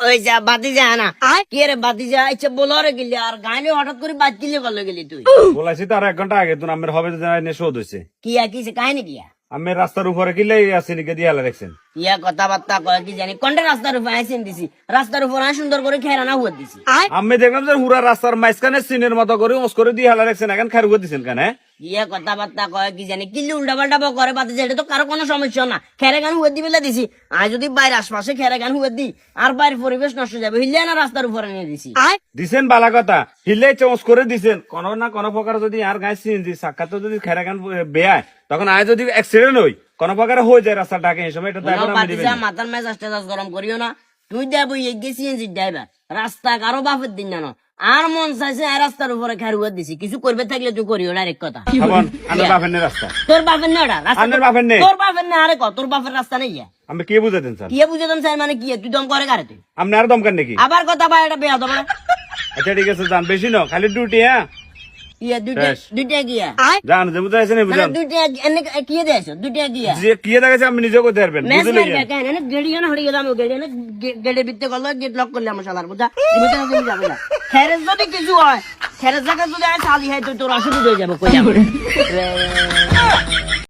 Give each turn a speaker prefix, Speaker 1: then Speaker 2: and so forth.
Speaker 1: ওই যা বাতি যা না কি রে বাতি যা ইচ্ছে বলো রে গেলি আর গাইলে হঠাৎ করে বাদ কিলে বললো গেলি তুই
Speaker 2: বলাইছি তো আর 1 ঘন্টা আগে তো আমার হবে শোধ হয়েছে
Speaker 1: কিয়া কিসে কাহিনী কিয়া
Speaker 2: আমি রাস্তার উপরে কিলে আছে লিখে দিয়ে দেখছেন
Speaker 1: ইয়া কথাবার্তা কয় কি জানি কোনটা রাস্তার উপর আইসেন দিছি রাস্তার উপর সুন্দর করে খেরানা হুয়া দিছি
Speaker 2: আমি দেখলাম যে হুরা রাস্তার মাঝখানে সিনের মতো করে ওস করে দিয়ে হেলা রাখছেন এখন খার দিচ্ছেন কেন
Speaker 1: ইয়া কথাবার্তা কয় কি জানি কিল্লি উল্টা পাল্টা করে বাতি এটা তো কারো কোনো সমস্যা না খেরে গান হুয়া দিবে দিছি আর যদি বাইরে আশপাশে খেরে গান হুয়া দি আর বাইরের পরিবেশ নষ্ট যাবে হিলে না রাস্তার উপরে নিয়ে দিছি
Speaker 2: দিছেন বালা কথা হিলে চৌস করে দিছেন কোন না কোন প্রকার যদি আর গাছ সিনজি সাক্ষাৎ যদি খেরা গান বেয়ায় তখন আয় যদি অ্যাক্সিডেন্ট হই কোন প্রকার হয়ে যায় রাস্তা ডাকে এই সময় এটা ড্রাইভার আমি দিবেন
Speaker 1: মাথার মেজাজ টেজাজ গরম করিও না তুই দেব গেছি ড্রাইভার রাস্তা কারো বাপের দিন জানো আর মন চাইছে রাস্তার উপরে খেরুয়া দিছি কিছু করবে থাকলে তুই করিও ডাইরেক্ট কথা
Speaker 2: আমার বাপের নেই রাস্তা
Speaker 1: তোর বাপের নেই ওটা রাস্তা
Speaker 2: আমার বাপের নেই
Speaker 1: তোর বাপের নেই আরে তোর বাপের রাস্তা নেই
Speaker 2: আমি কে বুঝাতেন স্যার
Speaker 1: কি বুঝাতাম স্যার মানে কি তুই দম করে কারে তুই
Speaker 2: আপনি আর দমকান নাকি
Speaker 1: আবার কথা ভাই এটা বেয়া দেবো
Speaker 2: আচ্ছা ঠিক আছে যান বেশি না খালি ডিউটি হ্যাঁ
Speaker 1: ইয়া দুইটা গিয়া
Speaker 2: জান যে বুঝাইছেন বুঝান
Speaker 1: দুইটা এনে কি দিয়েছো দুইটা গিয়া
Speaker 2: যে কি দেখাচ্ছে আপনি নিজে করতে পারবেন
Speaker 1: মেস
Speaker 2: বুঝলে
Speaker 1: মারবে কেন এনে গেড়িয়া না হড়িয়ে দাম গেড়িয়া না গেড়ের ভিতরে করলো গেট লক করলে আমার শালার বুঝা ভিতরে তুমি যাবে না খেরেজ যদি কিছু হয় খেরেজ জায়গা যদি আয় শালি হয় তো তোর অসুবিধা হয়ে যাবে কই যাবে